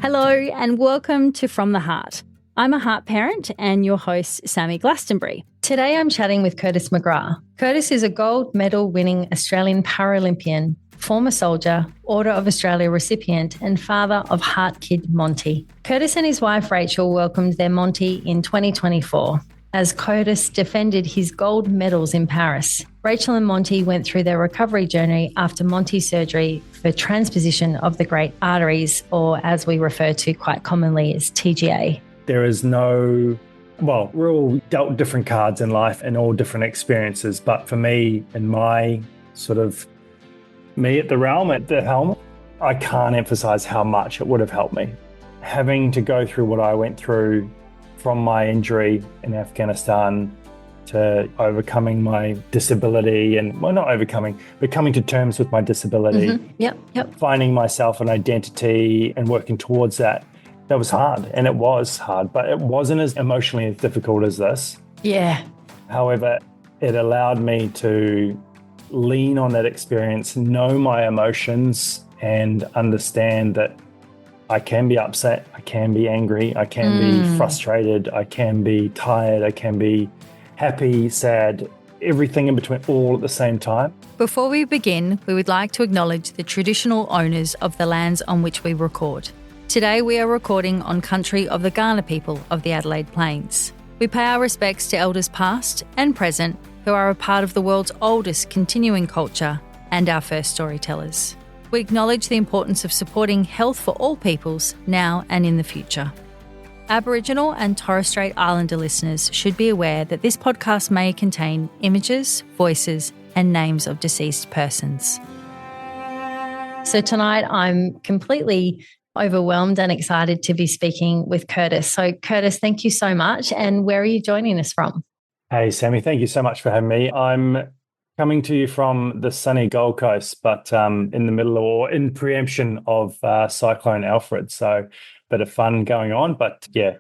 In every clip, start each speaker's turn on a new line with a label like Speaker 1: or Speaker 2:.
Speaker 1: Hello and welcome to From the Heart. I'm a heart parent and your host, Sami Glastonbury. Today I'm chatting with Curtis McGrath. Curtis is a gold medal winning Australian Paralympian, former soldier, Order of Australia recipient and father of HeartKid Monty. Curtis and his wife Rachel welcomed their Monty in 2024 as Curtis defended his gold medals in Paris. Rachel and Monty went through their recovery journey after Monty's surgery for transposition of the great arteries, or as we refer to quite commonly as TGA.
Speaker 2: There is we're all dealt different cards in life and all different experiences. But for me, in my me at the helm, I can't emphasize how much it would have helped me. Having to go through what I went through from my injury in Afghanistan to overcoming my disability but coming to terms with my disability.
Speaker 1: Mm-hmm. Yep.
Speaker 2: Finding myself an identity and working towards that. That was hard, and it was hard, but it wasn't as emotionally as difficult as this.
Speaker 1: Yeah.
Speaker 2: However, it allowed me to lean on that experience, know my emotions, and understand that I can be upset, I can be angry, I can be frustrated, I can be tired, I can be happy, sad, everything in between, all at the same time.
Speaker 1: Before we begin, we would like to acknowledge the traditional owners of the lands on which we record. Today we are recording on country of the Kaurna people of the Adelaide Plains. We pay our respects to elders past and present who are a part of the world's oldest continuing culture and our first storytellers. We acknowledge the importance of supporting health for all peoples now and in the future. Aboriginal and Torres Strait Islander listeners should be aware that this podcast may contain images, voices, and names of deceased persons. So tonight I'm completely overwhelmed and excited to be speaking with Curtis. So Curtis, thank you so much. And where are you joining us from?
Speaker 2: Hey, Sami, thank you so much for having me. I'm coming to you from the sunny Gold Coast, but in the middle or in preemption of Cyclone Alfred. So a bit of fun going on, but yeah.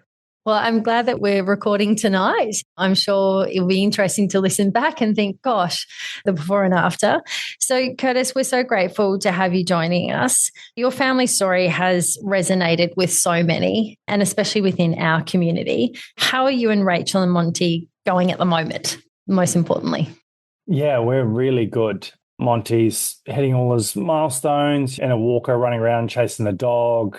Speaker 1: Well, I'm glad that we're recording tonight. I'm sure it'll be interesting to listen back and think, gosh, the before and after. So Curtis, we're so grateful to have you joining us. Your family story has resonated with so many, and especially within our community. How are you and Rachel and Monty going at the moment, most importantly?
Speaker 2: Yeah, we're really good. Monty's hitting all his milestones, in a walker, running around, chasing the dog,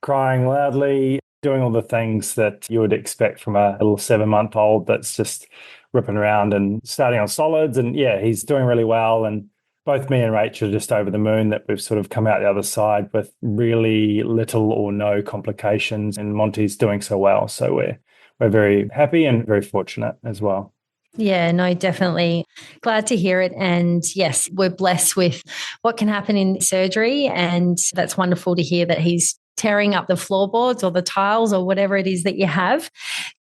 Speaker 2: crying loudly, doing all the things that you would expect from a little 7-month-old that's just ripping around and starting on solids. And yeah, he's doing really well. And both me and Rachel are just over the moon that we've sort of come out the other side with really little or no complications. And Monty's doing so well. So we're very happy and very fortunate as well.
Speaker 1: Yeah, no, definitely. Glad to hear it. And yes, we're blessed with what can happen in surgery. And that's wonderful to hear that he's tearing up the floorboards or the tiles or whatever it is that you have.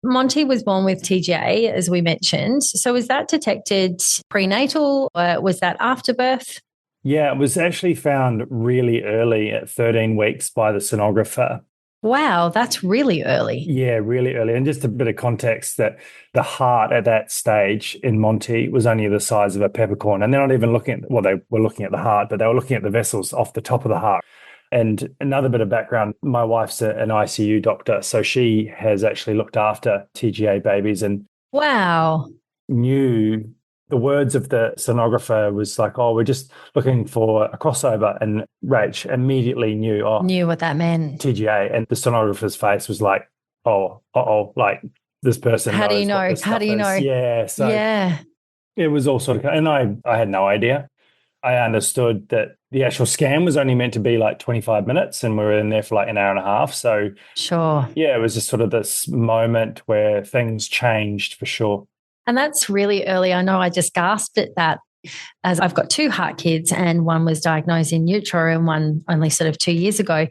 Speaker 1: Monty was born with TGA, as we mentioned. So was that detected prenatal or was that after birth?
Speaker 2: Yeah, it was actually found really early at 13 weeks by the sonographer.
Speaker 1: Wow, that's really early.
Speaker 2: Yeah, really early. And just a bit of context that the heart at that stage in Monty was only the size of a peppercorn. And they're not even looking at, they were looking at the heart, but they were looking at the vessels off the top of the heart. And another bit of background, my wife's an ICU doctor, so she has actually looked after TGA babies and
Speaker 1: wow,
Speaker 2: knew the words of the sonographer was like, oh, we're just looking for a crossover. And Rach immediately knew
Speaker 1: what that meant.
Speaker 2: TGA. And the sonographer's face was like, like this person
Speaker 1: How
Speaker 2: knows
Speaker 1: do you know?
Speaker 2: what this
Speaker 1: How do you know?
Speaker 2: is. Yeah. So
Speaker 1: yeah.
Speaker 2: It was all sort of, and I had no idea. I understood that the actual scan was only meant to be like 25 minutes and we were in there for like an hour and a half. So
Speaker 1: sure.
Speaker 2: Yeah, it was just sort of this moment where things changed for sure.
Speaker 1: And that's really early. I know I just gasped at that as I've got 2 HeartKids and one was diagnosed in utero and one only sort of 2 years ago.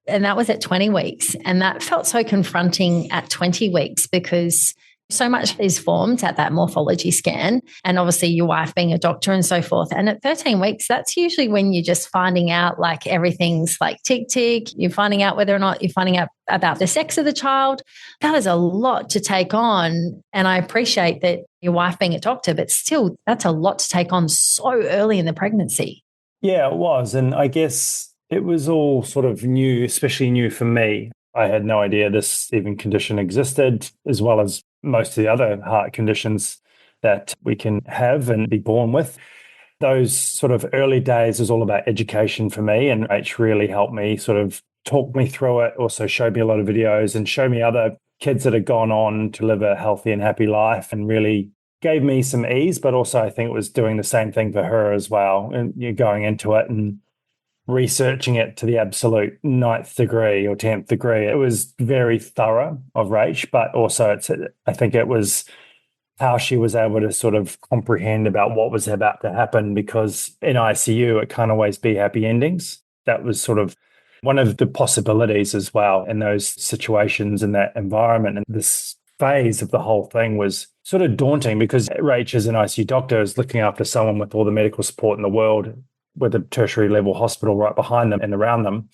Speaker 1: And that was at 20 weeks. And that felt so confronting at 20 weeks because so much is formed at that morphology scan. And obviously your wife being a doctor and so forth. And at 13 weeks, that's usually when you're just finding out like everything's like tick. You're finding out whether or not you're finding out about the sex of the child. That is a lot to take on. And I appreciate that your wife being a doctor, but still that's a lot to take on so early in the pregnancy.
Speaker 2: Yeah, it was. And I guess It was all sort of new, especially new for me. I had no idea this even condition existed, as well as most of the other heart conditions that we can have and be born with. Those sort of early days was all about education for me, and H really helped me sort of talk me through it, also showed me a lot of videos and showed me other kids that had gone on to live a healthy and happy life, and really gave me some ease, but also I think it was doing the same thing for her as well. And you're going into it and researching it to the absolute ninth degree or 10th degree. It was very thorough of Rach, but also I think it was how she was able to sort of comprehend about what was about to happen, because in ICU, it can't always be happy endings. That was sort of one of the possibilities as well in those situations, in that environment. And this phase of the whole thing was sort of daunting, because Rach, as an ICU doctor, is looking after someone with all the medical support in the world, with a tertiary level hospital right behind them and around them.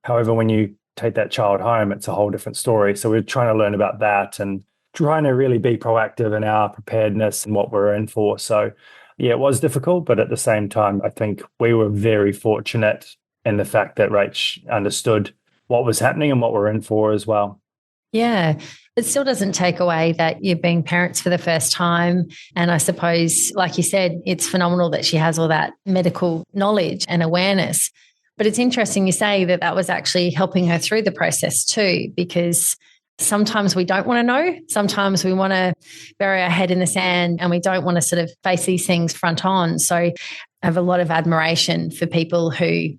Speaker 2: However, when you take that child home, it's a whole different story. So we're trying to learn about that and trying to really be proactive in our preparedness and what we're in for. So yeah, it was difficult, but at the same time, I think we were very fortunate in the fact that Rach understood what was happening and what we're in for as well.
Speaker 1: Yeah, it still doesn't take away that you're being parents for the first time. And I suppose, like you said, it's phenomenal that she has all that medical knowledge and awareness. But it's interesting you say that that was actually helping her through the process too, because sometimes we don't want to know. Sometimes we want to bury our head in the sand and we don't want to sort of face these things front on. So I have a lot of admiration for people who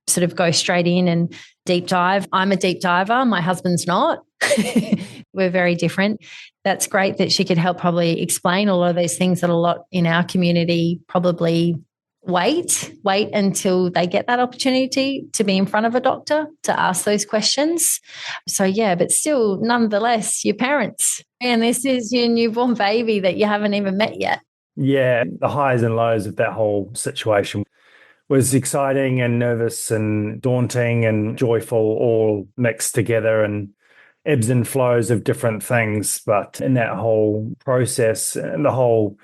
Speaker 1: sort of go straight in and deep dive. I'm a deep diver. My husband's not. We're very different. That's great that she could help probably explain a lot of those things that a lot in our community probably wait until they get that opportunity to be in front of a doctor to ask those questions. So yeah, but still, nonetheless, your parents, and this is your newborn baby that you haven't even met yet.
Speaker 2: Yeah, the highs and lows of that whole situation was exciting and nervous and daunting and joyful, all mixed together, and ebbs and flows of different things. But in that whole process and the whole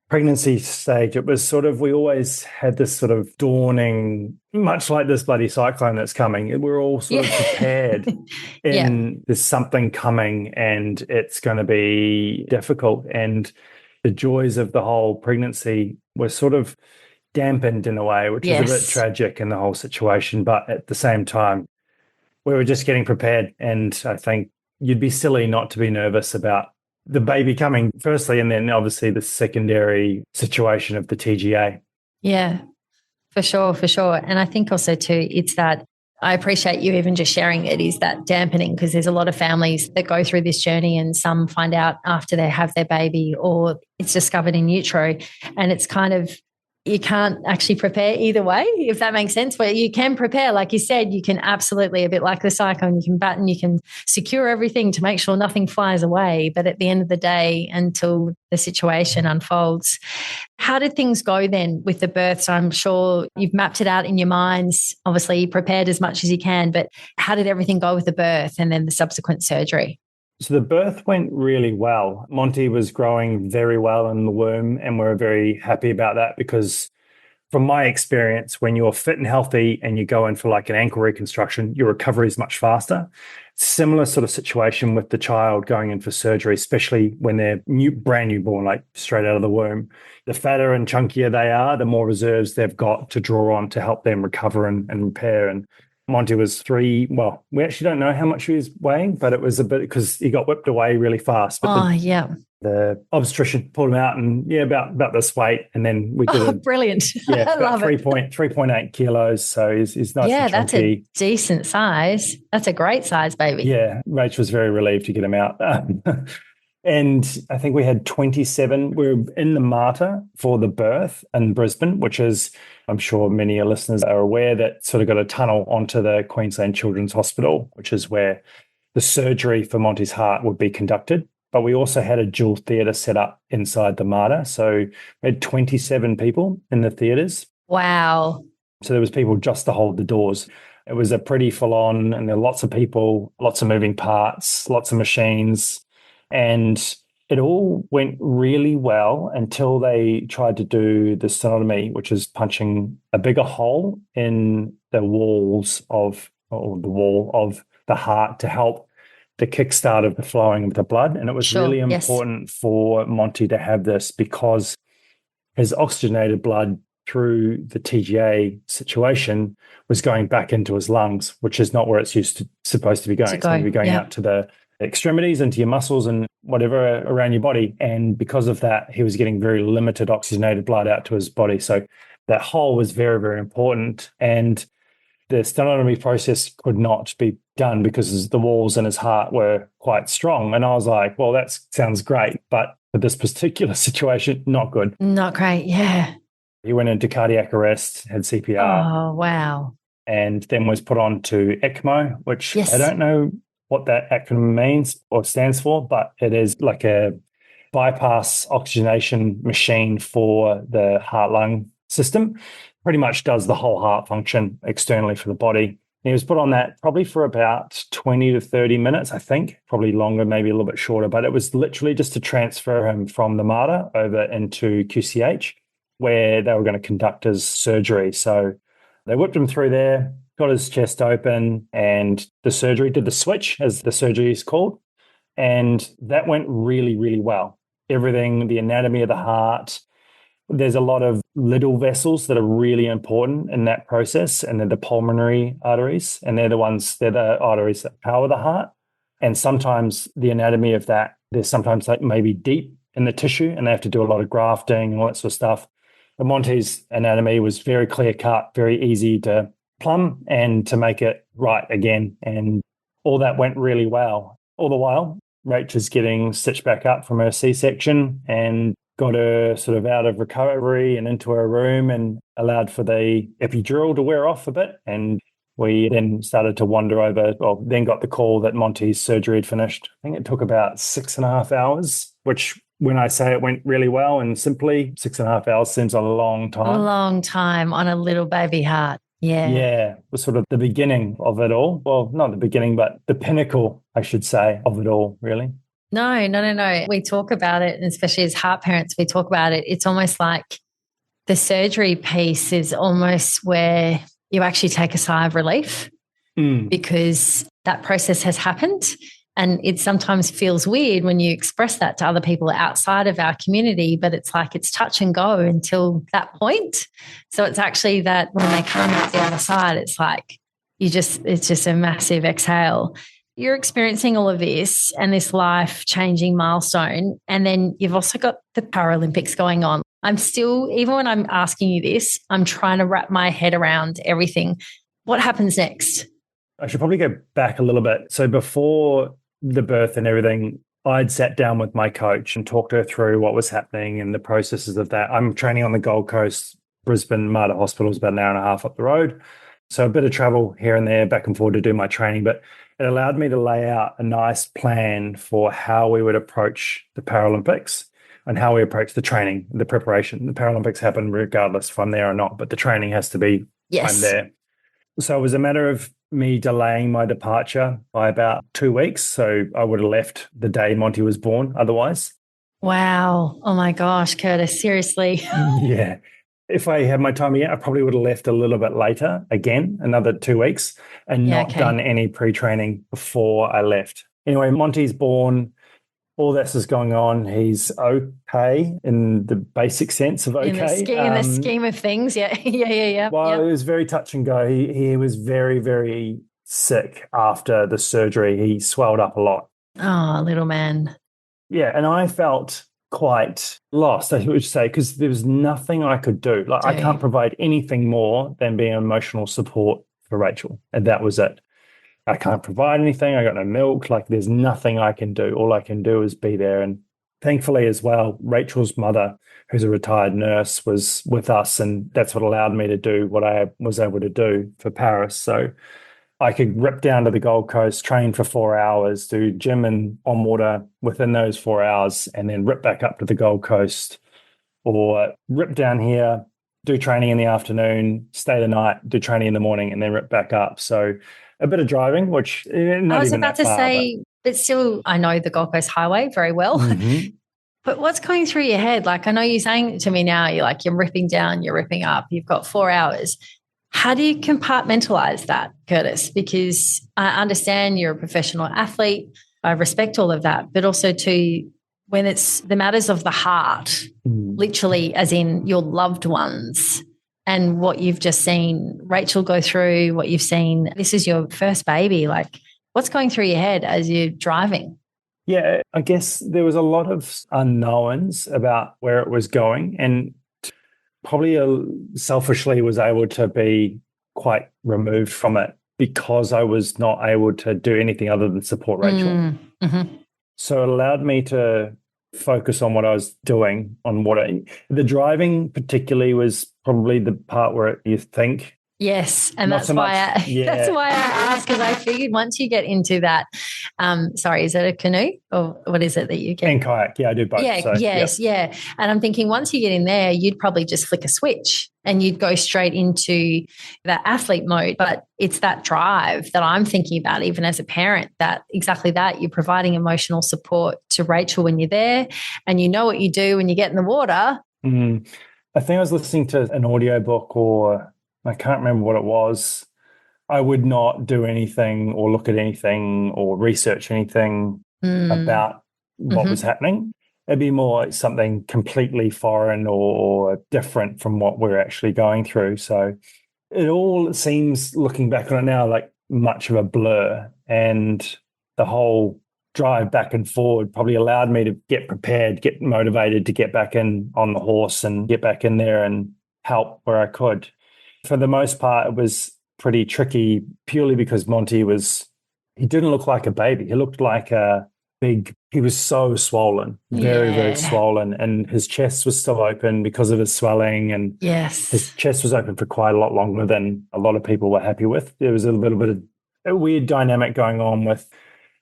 Speaker 2: pregnancy stage, it was sort of, we always had this sort of dawning, much like this bloody cyclone that's coming. We're all sort of prepared there's something coming and it's going to be difficult. And the joys of the whole pregnancy were sort of dampened in a way, which is a bit tragic in the whole situation. But at the same time, we were just getting prepared. And I think you'd be silly not to be nervous about the baby coming firstly, and then obviously the secondary situation of the TGA.
Speaker 1: Yeah, for sure. And I think also too, it's that I appreciate you even just sharing it, is that dampening, because there's a lot of families that go through this journey and some find out after they have their baby or it's discovered in utero, and it's kind of, you can't actually prepare either way, if that makes sense. Where you can prepare, like you said, you can absolutely, a bit like the cyclone, you can batten, you can secure everything to make sure nothing flies away. But at the end of the day, until the situation unfolds, how did things go then with the birth? So I'm sure you've mapped it out in your minds, obviously you prepared as much as you can, but how did everything go with the birth and then the subsequent surgery?
Speaker 2: So the birth went really well. Monty was growing very well in the womb, and we're very happy about that, because from my experience, when you're fit and healthy and you go in for like an ankle reconstruction, your recovery is much faster. Similar sort of situation with the child going in for surgery, especially when they're brand newborn, like straight out of the womb. The fatter and chunkier they are, the more reserves they've got to draw on to help them recover and repair. And Monty was 3. Well, we actually don't know how much he was weighing, but it was a bit, because he got whipped away really fast. But the obstetrician pulled him out and about this weight. And then we did
Speaker 1: brilliant.
Speaker 2: Yeah,
Speaker 1: I love
Speaker 2: 3.8 kilos. So he's nice and chunky.
Speaker 1: That's a decent size. That's a great size, baby.
Speaker 2: Yeah, Rach was very relieved to get him out. And I think we had 27. We were in the Mater for the birth in Brisbane, which is, I'm sure many of your listeners are aware, that sort of got a tunnel onto the Queensland Children's Hospital, which is where the surgery for Monty's heart would be conducted. But we also had a dual theatre set up inside the Mater. So we had 27 people in the theatres.
Speaker 1: Wow.
Speaker 2: So there was people just to hold the doors. It was a pretty full on, and there were lots of people, lots of moving parts, lots of machines. And it all went really well until they tried to do the sternotomy, which is punching a bigger hole in the walls of, or the wall of the heart to help the kickstart of the flowing of the blood. And it was
Speaker 1: Sure.
Speaker 2: really
Speaker 1: Yes.
Speaker 2: important for Monty to have this because his oxygenated blood through the TGA situation was going back into his lungs, which is not where it's supposed to be going. It's meant to be going out to the extremities, into your muscles and whatever around your body. And because of that, he was getting very limited oxygenated blood out to his body. So that hole was very, very important. And the sternotomy process could not be done because the walls in his heart were quite strong. And I was like, well, that sounds great, but for this particular situation, not good.
Speaker 1: Not great, yeah.
Speaker 2: He went into cardiac arrest, had CPR.
Speaker 1: Oh, wow.
Speaker 2: And then was put on to ECMO, which
Speaker 1: Yes.
Speaker 2: I don't know what that acronym means or stands for, but it is like a bypass oxygenation machine for the heart-lung system. Pretty much does the whole heart function externally for the body. And he was put on that probably for about 20 to 30 minutes, I think, probably longer, maybe a little bit shorter, but it was literally just to transfer him from the MARTA over into QCH, where they were going to conduct his surgery. So they whipped him through there, got his chest open, and the surgery did the switch, as the surgery is called. And that went really, really well. Everything, the anatomy of the heart, there's a lot of little vessels that are really important in that process, and they're the pulmonary arteries, and they're the arteries that power the heart. And sometimes the anatomy of that, there's sometimes like maybe deep in the tissue, and they have to do a lot of grafting and all that sort of stuff. But Monty's anatomy was very clear cut, very easy to plumb and to make it right again. And all that went really well. All the while, Rach is getting stitched back up from her C-section and got her sort of out of recovery and into her room and allowed for the epidural to wear off a bit. And we then started to wander over, then got the call that Monty's surgery had finished. I think it took about 6.5 hours, which when I say it went really well and simply, 6.5 hours seems a long time.
Speaker 1: A long time on a little baby heart. Yeah.
Speaker 2: Yeah. It was sort of the beginning of it all. Well, not the beginning, but the pinnacle, I should say, of it all, really.
Speaker 1: No. We talk about it, and especially as heart parents, we talk about it. It's almost like the surgery piece is almost where you actually take a sigh of relief because that process has happened. And it sometimes feels weird when you express that to other people outside of our community, but it's like it's touch and go until that point. So it's actually that when they come out the other side, it's like it's just a massive exhale. You're experiencing all of this and this life-changing milestone, and then you've also got the Paralympics going on. I'm still, even when I'm asking you this, I'm trying to wrap my head around everything. What happens next?
Speaker 2: I should probably go back a little bit. So before the birth and everything, I'd sat down with my coach and talked her through what was happening and the processes of that. I'm training on the Gold Coast. Brisbane MARTA Hospital is about an hour and a half up the road. So a bit of travel here and there, back and forward to do my training. But it allowed me to lay out a nice plan for how we would approach the Paralympics and how we approach the training, the preparation. The Paralympics happen regardless if I'm there or not, but the training has to be I'm there. So it was a matter of me delaying my departure by about 2 weeks. So I would have left the day Monty was born otherwise.
Speaker 1: Wow. Oh my gosh, Curtis, seriously.
Speaker 2: Yeah. If I had my time again, I probably would have left a little bit later, again, another 2 weeks, and not done any pre-training before I left. Anyway, Monty's born. All this is going on. He's okay in the basic sense of okay.
Speaker 1: In the scheme of things, yeah.
Speaker 2: Well, it was very touch and go. He was very, very sick after the surgery. He swelled up a lot.
Speaker 1: Oh, little man.
Speaker 2: Yeah, and I felt quite lost, I would say, because there was nothing I could do. Like, I can't provide anything more than being emotional support for Rachel, and that was it. I can't provide anything. I got no milk. Like, there's nothing I can do. All I can do is be there. And thankfully as well, Rachel's mother, who's a retired nurse, was with us. And that's what allowed me to do what I was able to do for Paris. So I could rip down to the Gold Coast, train for 4 hours, do gym and on water within those 4 hours, and then rip back up to the Gold Coast, or rip down here, do training in the afternoon, stay the night, do training in the morning, and then rip back up. So a bit of driving, which not
Speaker 1: I was
Speaker 2: even
Speaker 1: about
Speaker 2: that
Speaker 1: to
Speaker 2: far,
Speaker 1: say, But still, I know the Gold Coast Highway very well.
Speaker 2: Mm-hmm.
Speaker 1: But what's going through your head? Like, I know you're saying to me now, you're ripping down, you're ripping up, you've got 4 hours. How do you compartmentalize that, Curtis? Because I understand you're a professional athlete. I respect all of that. But also, too, when it's the matters of the heart, literally, as in your loved ones, and what you've just seen Rachel go through, what you've seen, this is your first baby. Like, what's going through your head as you're driving?
Speaker 2: Yeah, I guess there was a lot of unknowns about where it was going, and probably selfishly was able to be quite removed from it because I was not able to do anything other than support Rachel.
Speaker 1: Mm-hmm.
Speaker 2: So it allowed me to focus on what I was doing, on the driving particularly was probably the part where you think.
Speaker 1: Yes, and that's why I asked, because I figured once you get into that, sorry, is it a canoe or what is it that you get?
Speaker 2: And kayak, yeah, I do both.
Speaker 1: Yeah,
Speaker 2: so,
Speaker 1: yeah. And I'm thinking once you get in there, you'd probably just flick a switch and you'd go straight into that athlete mode. But it's that drive that I'm thinking about, even as a parent, that exactly that you're providing emotional support to Rachel when you're there, and you know what you do when you get in the water.
Speaker 2: I think I was listening to an audiobook, or I can't remember what it was. I would not do anything or look at anything or research anything about what was happening. It'd be more like something completely foreign or different from what we're actually going through. So it all seems, looking back on it now, like much of a blur. And the whole drive back and forward probably allowed me to get prepared, get motivated to get back in on the horse and get back in there and help where I could. For the most part, it was pretty tricky purely because Monty he didn't look like a baby. He looked like he was so swollen, very swollen. And his chest was still open because of his swelling. And his chest was open for quite a lot longer than a lot of people were happy with. There was a little bit of a weird dynamic going on with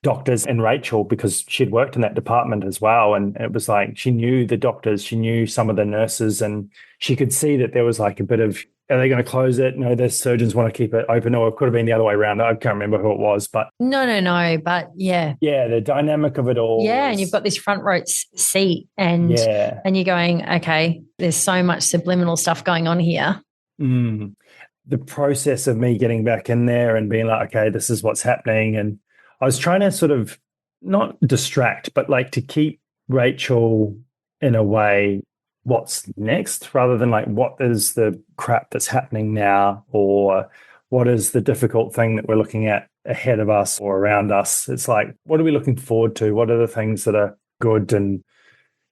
Speaker 2: doctors and Rachel because she'd worked in that department as well. And it was like she knew the doctors, she knew some of the nurses, and she could see that there was like a bit of, are they going to close it? No, the surgeons want to keep it open. Or it could have been the other way around. I can't remember who it was, but
Speaker 1: no. But yeah,
Speaker 2: the dynamic of it all.
Speaker 1: Yeah, and you've got this front row seat, and you're going, okay, there's so much subliminal stuff going on here.
Speaker 2: The process of me getting back in there and being like, okay, this is what's happening, and I was trying to sort of not distract, but like to keep Rachel in a way. What's next, rather than like what is the crap that's happening now, or what is the difficult thing that we're looking at ahead of us or around us. It's like, what are we looking forward to? What are the things that are good? And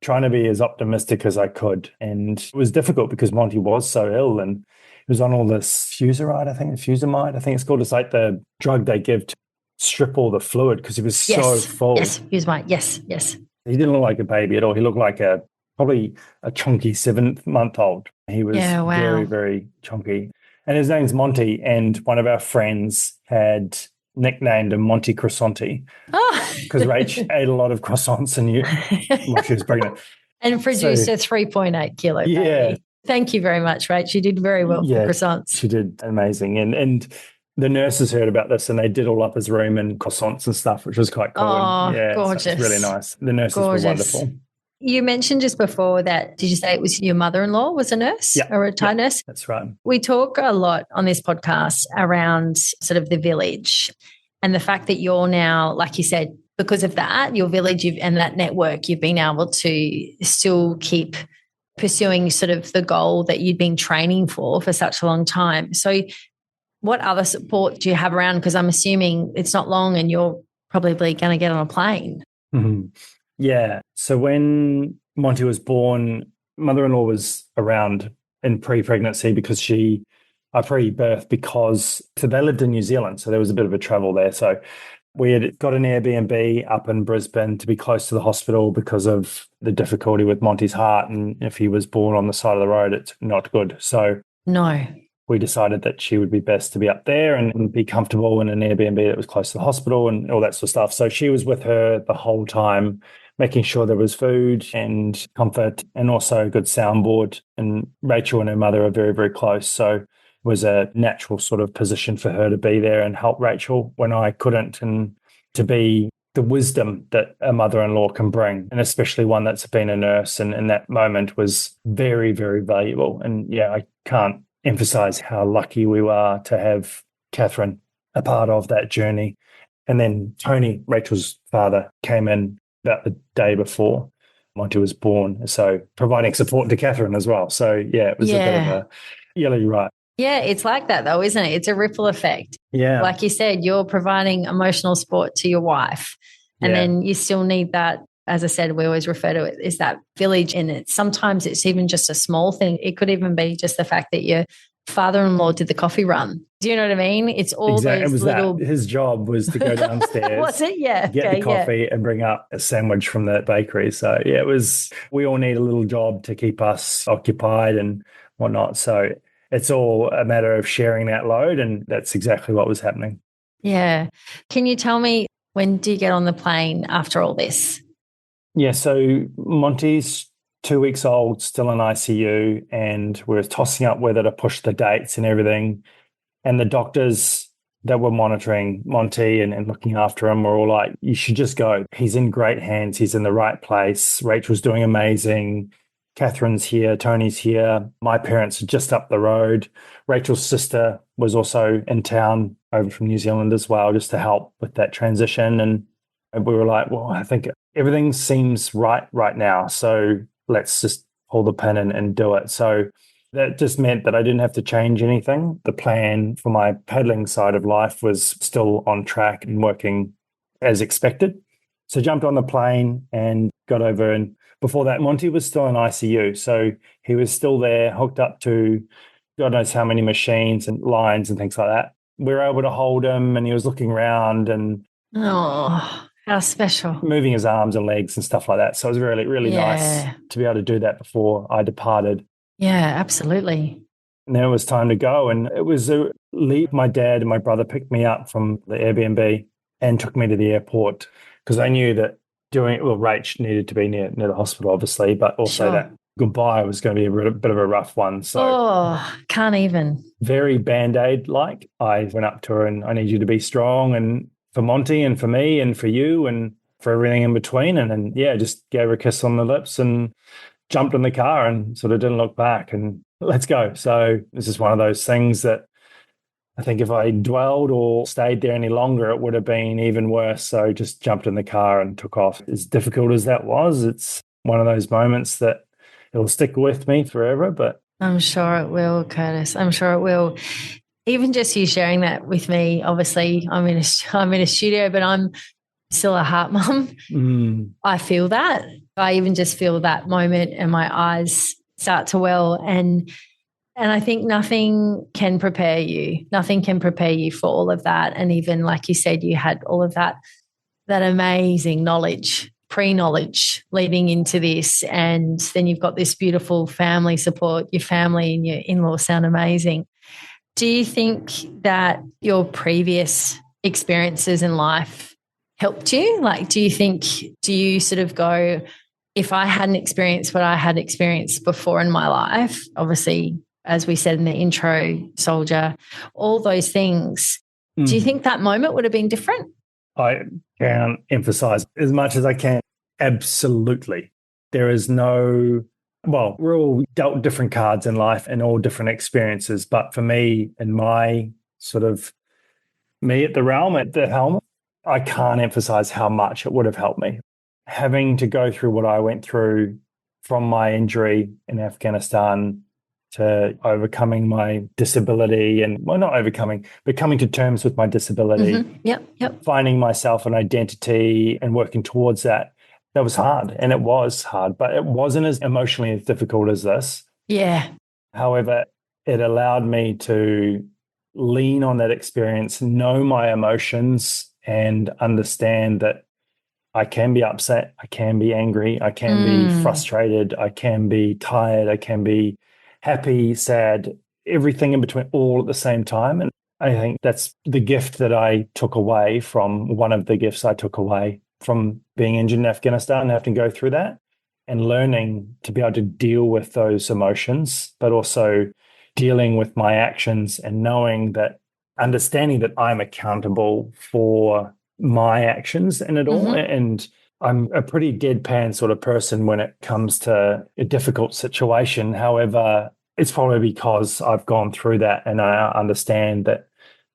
Speaker 2: trying to be as optimistic as I could. And it was difficult because Monty was so ill, and he was on all this fusamide, I think it's called. It's like the drug they give to strip all the fluid because he was so full.
Speaker 1: Yes, fusamide. Yes.
Speaker 2: He didn't look like a baby at all. He looked like probably a chunky 7-month-old. He was very, very chunky. And his name's Monty, and one of our friends had nicknamed him Monty Croissanti because Rach ate a lot of croissants while she was pregnant.
Speaker 1: And produced a 3.8 kilo baby. Yeah. Thank you very much, Rach. You did very well for croissants.
Speaker 2: She did amazing. And the nurses heard about this and they did all up his room and croissants and stuff, which was quite cool.
Speaker 1: Oh, gorgeous.
Speaker 2: So it's really nice. The nurses were wonderful.
Speaker 1: You mentioned just before that, did you say it was your mother-in-law was a nurse, a retired nurse?
Speaker 2: That's right.
Speaker 1: We talk a lot on this podcast around sort of the village and the fact that you're now, like you said, because of that, your village and that network, you've been able to still keep pursuing sort of the goal that you'd been training for such a long time. So what other support do you have around? Because I'm assuming it's not long and you're probably going to get on a plane.
Speaker 2: Mm-hmm. Yeah. So when Monty was born, mother-in-law was around in pre-pregnancy because pre-birth because they lived in New Zealand. So there was a bit of a travel there. So we had got an Airbnb up in Brisbane to be close to the hospital because of the difficulty with Monty's heart. And if he was born on the side of the road, it's not good. So we decided that she would be best to be up there and be comfortable in an Airbnb that was close to the hospital and all that sort of stuff. So she was with her the whole time, making sure there was food and comfort and also a good soundboard. And Rachel and her mother are very, very close. So it was a natural sort of position for her to be there and help Rachel when I couldn't, and to be the wisdom that a mother-in-law can bring, and especially one that's been a nurse and in that moment was very, very valuable. And yeah, I can't emphasize how lucky we are to have Catherine a part of that journey. And then Tony, Rachel's father, came in about the day before Monty was born. So providing support to Catherine as well. So yeah, it was a bit of a, you're right.
Speaker 1: Yeah, it's like that though, isn't it? It's a ripple effect.
Speaker 2: Yeah.
Speaker 1: Like you said, you're providing emotional support to your wife. And then you still need that, as I said, we always refer to it as that village. And sometimes it's even just a small thing. It could even be just the fact that your father-in-law did the coffee run. Do you know what I mean? It's all
Speaker 2: exactly.
Speaker 1: those little...
Speaker 2: His job was to go downstairs.
Speaker 1: Was it? Yeah.
Speaker 2: Get the coffee and bring up a sandwich from the bakery. So yeah, we all need a little job to keep us occupied and whatnot. So it's all a matter of sharing that load, and that's exactly what was happening.
Speaker 1: Yeah. Can you tell me, when do you get on the plane after all this?
Speaker 2: Yeah, so Monty's 2 weeks old, still in ICU, and we're tossing up whether to push the dates and everything. And the doctors that were monitoring Monty and looking after him were all like, you should just go. He's in great hands. He's in the right place. Rachel's doing amazing. Catherine's here. Tony's here. My parents are just up the road. Rachel's sister was also in town over from New Zealand as well, just to help with that transition. And we were like, well, I think everything seems right now. So let's just pull the pin and do it. So that just meant that I didn't have to change anything. The plan for my paddling side of life was still on track and working as expected. So jumped on the plane and got over. And before that, Monty was still in ICU. So he was still there, hooked up to God knows how many machines and lines and things like that. We were able to hold him, and he was looking around and
Speaker 1: how special.
Speaker 2: Moving his arms and legs and stuff like that. So it was really, really nice to be able to do that before I departed.
Speaker 1: Yeah, absolutely.
Speaker 2: And then it was time to go. And it was a leap. My dad and my brother picked me up from the Airbnb and took me to the airport, because I knew that Rach needed to be near the hospital, obviously, but also that goodbye was going to be a bit of a rough one. So
Speaker 1: can't even.
Speaker 2: Very Band-Aid-like. I went up to her and I need you to be strong, and for Monty and for me and for you and for everything in between. And then, just gave her a kiss on the lips and jumped in the car and sort of didn't look back and let's go. So this is one of those things that I think if I dwelled or stayed there any longer, it would have been even worse. So just jumped in the car and took off. As difficult as that was, it's one of those moments that it'll stick with me forever. But
Speaker 1: I'm sure it will, Curtis. I'm sure it will. Even just you sharing that with me, obviously I'm in a studio, but I'm still a heart mum. I feel that. I even just feel that moment and my eyes start to well. And I think nothing can prepare you. Nothing can prepare you for all of that. And even like you said, you had all of that amazing knowledge, pre-knowledge leading into this. And then you've got this beautiful family support. Your family and your in-laws sound amazing. Do you think that your previous experiences in life helped you? Like, do you sort of go, if I hadn't experienced what I had experienced before in my life, obviously, as we said in the intro, soldier, all those things, do you think that moment would have been different?
Speaker 2: I can't emphasize as much as I can. Absolutely. There is no... Well, we're all dealt different cards in life and all different experiences. But for me, in my sort of me at the helm, I can't emphasize how much it would have helped me. Having to go through what I went through from my injury in Afghanistan to overcoming my disability and, well, not overcoming, but coming to terms with my disability.
Speaker 1: Yep.
Speaker 2: Finding myself an identity and working towards that. That was hard, and it was hard, but it wasn't as emotionally as difficult as this.
Speaker 1: Yeah.
Speaker 2: However, it allowed me to lean on that experience, know my emotions, and understand that I can be upset, I can be angry, I can be frustrated, I can be tired, I can be happy, sad, everything in between, all at the same time. And I think that's the gift that I took away from, one of the gifts I took away from being injured in Afghanistan and having to go through that, and learning to be able to deal with those emotions, but also dealing with my actions and understanding that I'm accountable for my actions in it all. And I'm a pretty deadpan sort of person when it comes to a difficult situation. However, it's probably because I've gone through that and I understand that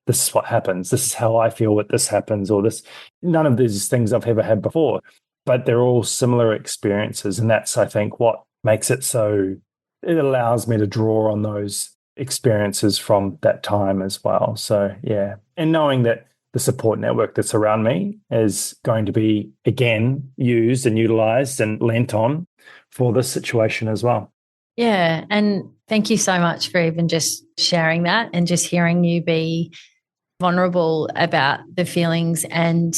Speaker 2: this is what happens. This is how I feel when this happens, or this. None of these things I've ever had before, but they're all similar experiences. And that's, I think, what makes it so, it allows me to draw on those experiences from that time as well. So, yeah. And knowing that the support network that's around me is going to be, again, used and utilized and lent on for this situation as well.
Speaker 1: Yeah. And thank you so much for even just sharing that and just hearing you be vulnerable about the feelings and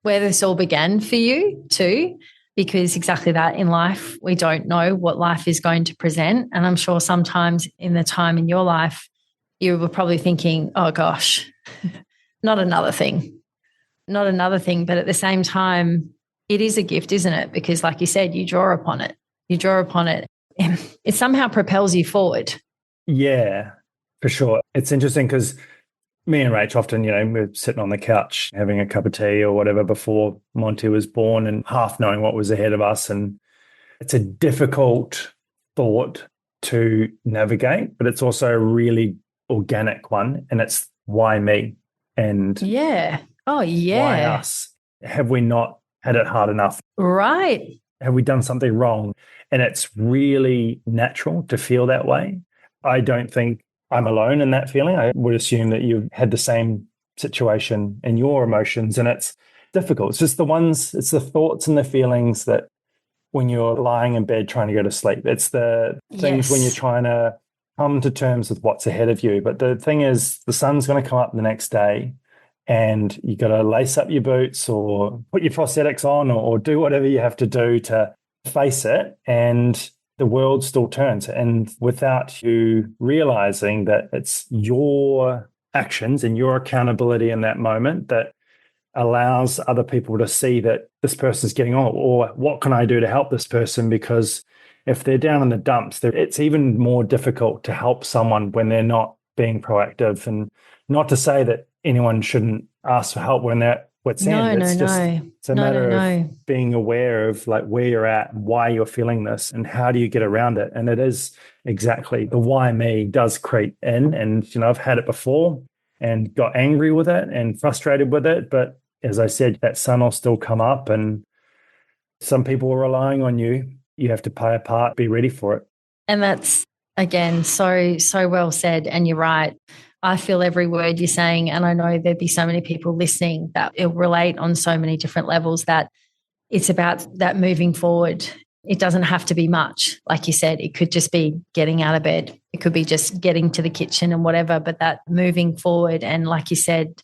Speaker 1: where this all began for you too, because exactly that, in life, we don't know what life is going to present. And I'm sure sometimes in the time in your life, you were probably thinking, oh gosh, not another thing. But at the same time, it is a gift, isn't it? Because like you said, you draw upon it. It somehow propels you forward.
Speaker 2: Yeah, for sure. It's interesting because me and Rach often, we're sitting on the couch having a cup of tea or whatever before Monty was born and half knowing what was ahead of us. And it's a difficult thought to navigate, but it's also a really organic one. And it's why me? And why us? Have we not had it hard enough?
Speaker 1: Right.
Speaker 2: Have we done something wrong? And it's really natural to feel that way. I don't think I'm alone in that feeling. I would assume that you've had the same situation in your emotions, and it's difficult. It's just it's the thoughts and the feelings that when you're lying in bed trying to go to sleep, it's the things when you're trying to come to terms with what's ahead of you. But the thing is, the sun's going to come up the next day and you got to lace up your boots or put your prosthetics on or do whatever you have to do to face it. And the world still turns. And without you realizing that it's your actions and your accountability in that moment that allows other people to see that this person's getting on, or what can I do to help this person? Because if they're down in the dumps, it's even more difficult to help someone when they're not being proactive. And not to say that anyone shouldn't ask for help when they're It's a matter of being aware of like where you're at, why you're feeling this, and how do you get around it. And it is exactly the why me does creep in. And, I've had it before and got angry with it and frustrated with it. But as I said, that sun will still come up and some people are relying on you. You have to play a part, be ready for it.
Speaker 1: And that's, again, so well said. And you're right. I feel every word you're saying, and I know there'd be so many people listening that it'll relate on so many different levels, that it's about that moving forward. It doesn't have to be much. Like you said, it could just be getting out of bed. It could be just getting to the kitchen and whatever, but that moving forward. And like you said,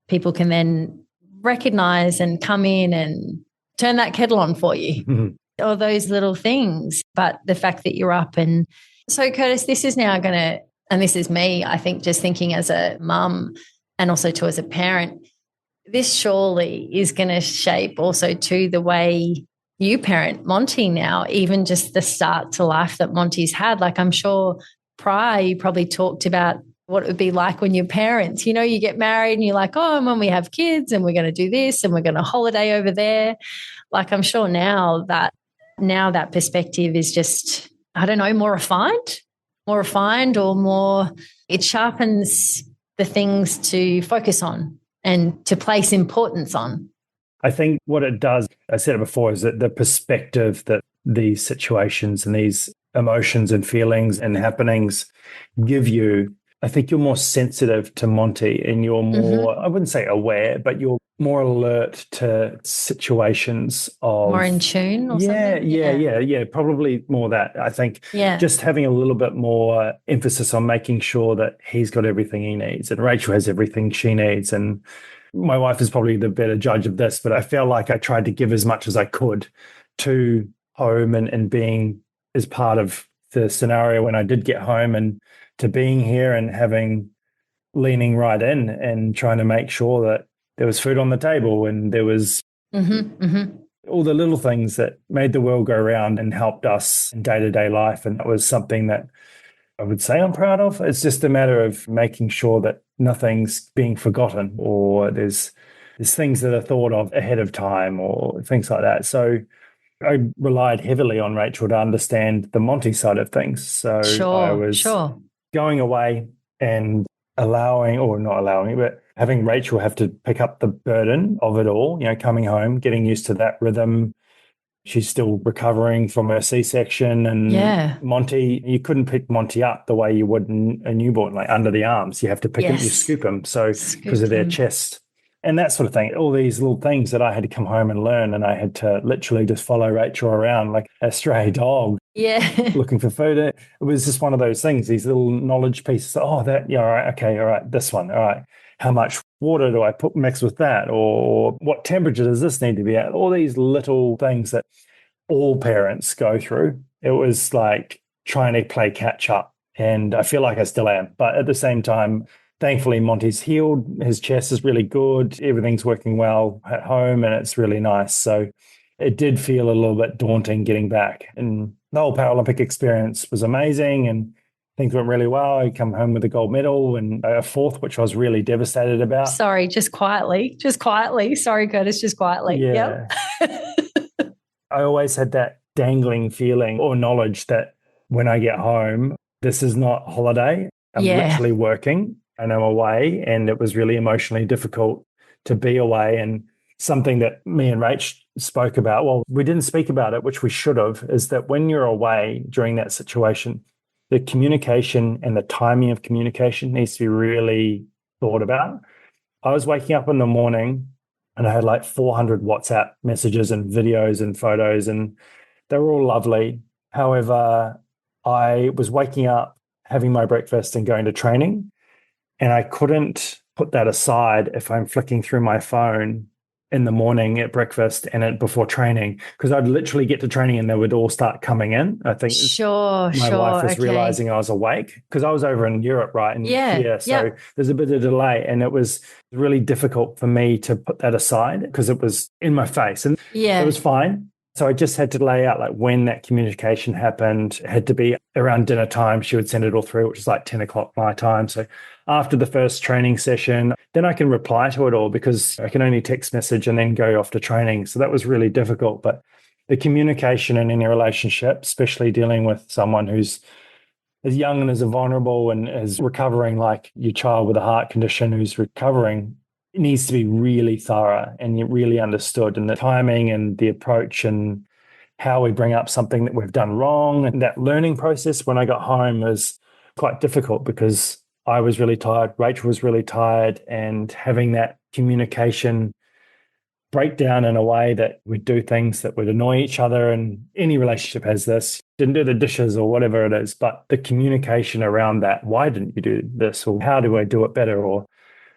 Speaker 1: people can then recognize and come in and turn that kettle on for you, or those little things. But the fact that you're up. And so, Curtis, this is now going to, and this is me, I think, just thinking as a mum and also too as a parent, this surely is going to shape also to the way you parent Monty now, even just the start to life that Monty's had. Like, I'm sure prior you probably talked about what it would be like when you're parents. You get married and you're like, oh, and when we have kids and we're going to do this and we're going to holiday over there. Like, I'm sure now that perspective is just, I don't know, more refined or more, it sharpens the things to focus on and to place importance on.
Speaker 2: I think what it does, I said it before, is that the perspective that these situations and these emotions and feelings and happenings give you, I think you're more sensitive to Monty and you're more, I wouldn't say aware, but you're more alert to situations of...
Speaker 1: More in tune or something?
Speaker 2: Yeah. Probably more that. I think just having a little bit more emphasis on making sure that he's got everything he needs and Rachel has everything she needs. And my wife is probably the better judge of this, but I feel like I tried to give as much as I could to home and being as part of the scenario when I did get home, and to being here and leaning right in and trying to make sure that there was food on the table and there was all the little things that made the world go round and helped us in day-to-day life. And that was something that I would say I'm proud of. It's just a matter of making sure that nothing's being forgotten or there's there's things that are thought of ahead of time or things like that. So I relied heavily on Rachel to understand the Monty side of things. So I was going away and allowing, or not allowing, but having Rachel have to pick up the burden of it all, coming home, getting used to that rhythm. She's still recovering from her C-section, and Monty, you couldn't pick Monty up the way you would a newborn, like under the arms. You have to pick him, you scoop him. So because of their chest and that sort of thing, all these little things that I had to come home and learn, and I had to literally just follow Rachel around like a stray dog. Looking for food. It was just one of those things, these little knowledge pieces. Oh, that, all right, okay, all right, this one, all right. How much water do I mix with that? Or what temperature does this need to be at? All these little things that all parents go through. It was like trying to play catch up. And I feel like I still am. But at the same time, thankfully, Monty's healed. His chest is really good. Everything's working well at home, and it's really nice. So it did feel a little bit daunting getting back. And the whole Paralympic experience was amazing, and things went really well. I come home with a gold medal and a fourth, which I was really devastated about.
Speaker 1: Sorry, just quietly. Sorry, Curtis, just quietly.
Speaker 2: Yeah. Yep. I always had that dangling feeling or knowledge that when I get home, this is not holiday. I'm literally working and I'm away, and it was really emotionally difficult to be away. And something that me and Rach spoke about, well, we didn't speak about it, which we should have, is that when you're away during that situation, the communication and the timing of communication needs to be really thought about. I was waking up in the morning and I had like 400 WhatsApp messages and videos and photos, and they were all lovely. However, I was waking up, having my breakfast and going to training, and I couldn't put that aside if I'm flicking through my phone in the morning at breakfast and before training, because I'd literally get to training and they would all start coming in. I think my wife was realizing I was awake because I was over in Europe, right? And so there's a bit of delay, and it was really difficult for me to put that aside because it was in my face, and it was fine. So I just had to lay out like when that communication happened. It had to be around dinner time. She would send it all through, which is like 10 o'clock my time. So after the first training session, then I can reply to it all because I can only text message and then go off to training. So that was really difficult. But the communication in any relationship, especially dealing with someone who's as young and as vulnerable and is recovering, like your child with a heart condition who's recovering, it needs to be really thorough and really understood, and the timing and the approach and how we bring up something that we've done wrong. And that learning process when I got home was quite difficult because I was really tired, Rachel was really tired, and having that communication breakdown in a way that we'd do things that would annoy each other. And any relationship has this, didn't do the dishes or whatever it is, but the communication around that, why didn't you do this? Or how do I do it better? Or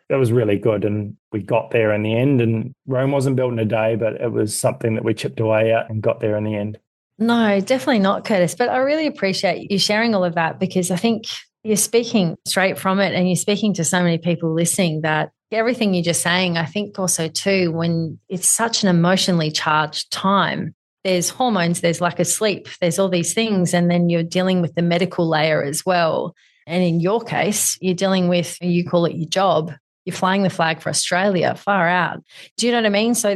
Speaker 2: it was really good, and we got there in the end. And Rome wasn't built in a day, but it was something that we chipped away at and got there in the end.
Speaker 1: No, definitely not, Curtis. But I really appreciate you sharing all of that, because I think you're speaking straight from it, and you're speaking to so many people listening that everything you're just saying, I think also too, when it's such an emotionally charged time, there's hormones, there's lack of sleep, there's all these things, and then you're dealing with the medical layer as well. And in your case, you're dealing with, you call it your job. You're flying the flag for Australia, far out. Do you know what I mean? So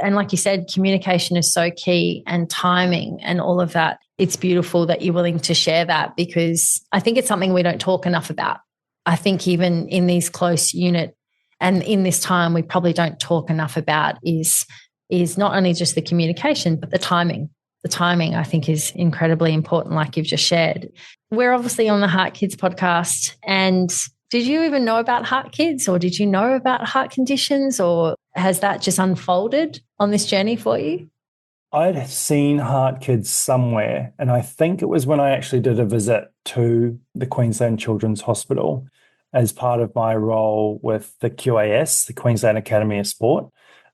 Speaker 1: and like you said, communication is so key, and timing and all of that. It's beautiful that you're willing to share that, because I think it's something we don't talk enough about. I think even in these close unit and in this time, we probably don't talk enough about is not only just the communication, but the timing. The timing, I think, is incredibly important, like you've just shared. We're obviously on the HeartKids podcast, and did you even know about HeartKids, or did you know about heart conditions, or has that just unfolded on this journey for you?
Speaker 2: I'd seen HeartKids somewhere, and I think it was when I actually did a visit to the Queensland Children's Hospital as part of my role with the QAS, the Queensland Academy of Sport.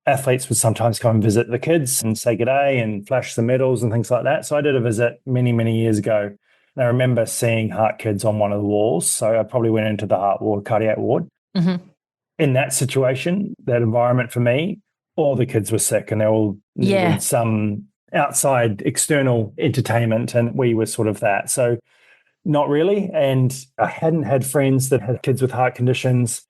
Speaker 2: Athletes would sometimes come and visit the kids and say g'day and flash the medals and things like that. So I did a visit many, many years ago. And I remember seeing HeartKids on one of the walls. So I probably went into the heart ward, cardiac ward. Mm-hmm. In that situation, that environment for me, all the kids were sick and they all needed some outside external entertainment, and we were sort of that. So not really. And I hadn't had friends that had kids with heart conditions.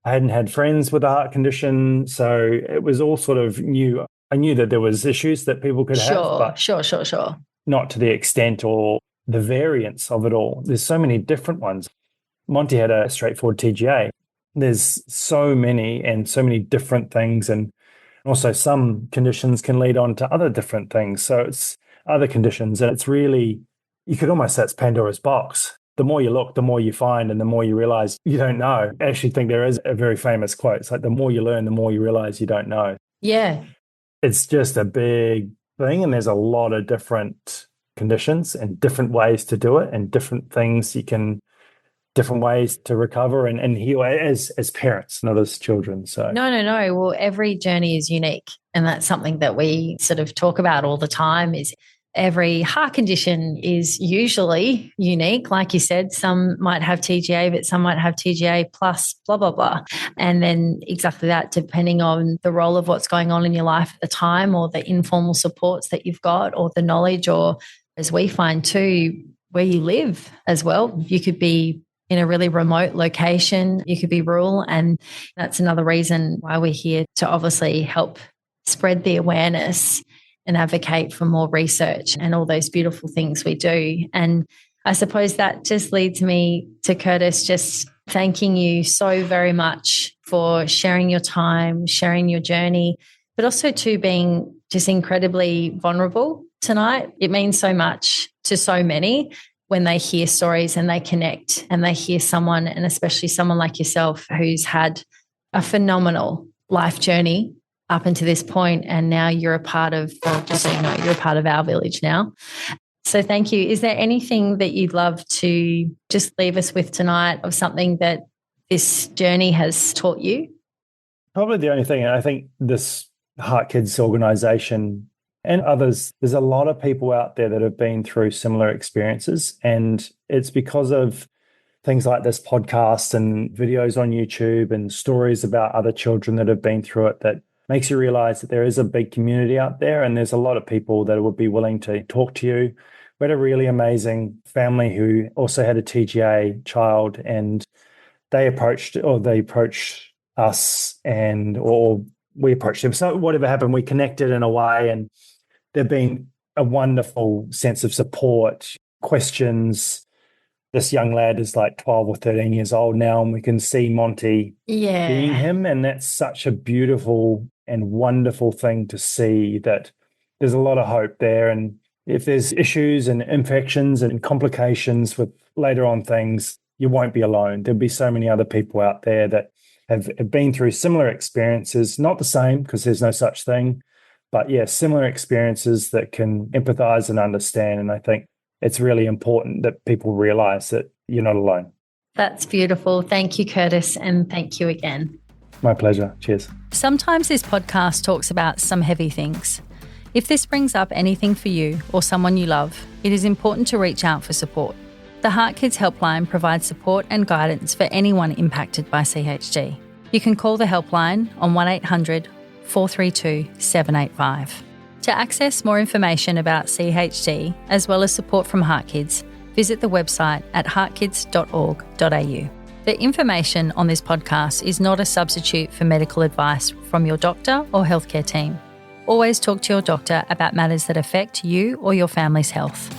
Speaker 2: I hadn't had friends with a heart condition, so it was all sort of new. I knew that there was issues that people could have, but
Speaker 1: Sure.
Speaker 2: not to the extent or the variance of it all. There's so many different ones. Monty had a straightforward TGA. There's so many and so many different things, and also some conditions can lead on to other different things. So it's other conditions, and it's really, you could almost say it's Pandora's box. The more you look, the more you find, and the more you realize you don't know. I actually think there is a very famous quote. It's like, the more you learn, the more you realize you don't know.
Speaker 1: Yeah.
Speaker 2: It's just a big thing, and there's a lot of different conditions and different ways to do it, and different things different ways to recover and heal as parents, not as children. So
Speaker 1: No. Well, every journey is unique. And that's something that we sort of talk about all the time, is every heart condition is usually unique. Like you said, some might have TGA, but some might have TGA plus blah, blah, blah. And then exactly that, depending on the role of what's going on in your life at the time, or the informal supports that you've got, or the knowledge, or as we find too, where you live as well. You could be in a really remote location, you could be rural. And that's another reason why we're here, to obviously help spread the awareness and advocate for more research and all those beautiful things we do. And I suppose that just leads me to Curtis, just thanking you so very much for sharing your time, sharing your journey, but also to being just incredibly vulnerable tonight. It means so much to so many when they hear stories and they connect and they hear someone, and especially someone like yourself, who's had a phenomenal life journey up until this point, and now you're a part of, well, just so you know, you're a part of our village now. So thank you. Is there anything that you'd love to just leave us with tonight, of something that this journey has taught you?
Speaker 2: Probably the only thing, I think this HeartKids organisation and others, there's a lot of people out there that have been through similar experiences, and it's because of things like this podcast and videos on YouTube and stories about other children that have been through it that makes you realize that there is a big community out there, and there's a lot of people that would be willing to talk to you. We had a really amazing family who also had a TGA child, and they approached us, or we approached them. So whatever happened, we connected in a way, and there've been a wonderful sense of support, questions. This young lad is like 12 or 13 years old now, and we can see Monty being him. And that's such a beautiful and wonderful thing to see, that there's a lot of hope there. And if there's issues and infections and complications with later on things, you won't be alone. There'll be so many other people out there that have been through similar experiences, not the same, because there's no such thing, but yeah, similar experiences that can empathize and understand. And I think it's really important that people realize that you're not alone.
Speaker 1: That's beautiful. Thank you, Curtis, and thank you again.
Speaker 2: My pleasure. Cheers.
Speaker 1: Sometimes this podcast talks about some heavy things. If this brings up anything for you or someone you love, it is important to reach out for support. The HeartKids helpline provides support and guidance for anyone impacted by CHD. You can call the helpline on 1800 432 785. To access more information about CHD, as well as support from HeartKids, visit the website at heartkids.org.au. The information on this podcast is not a substitute for medical advice from your doctor or healthcare team. Always talk to your doctor about matters that affect you or your family's health.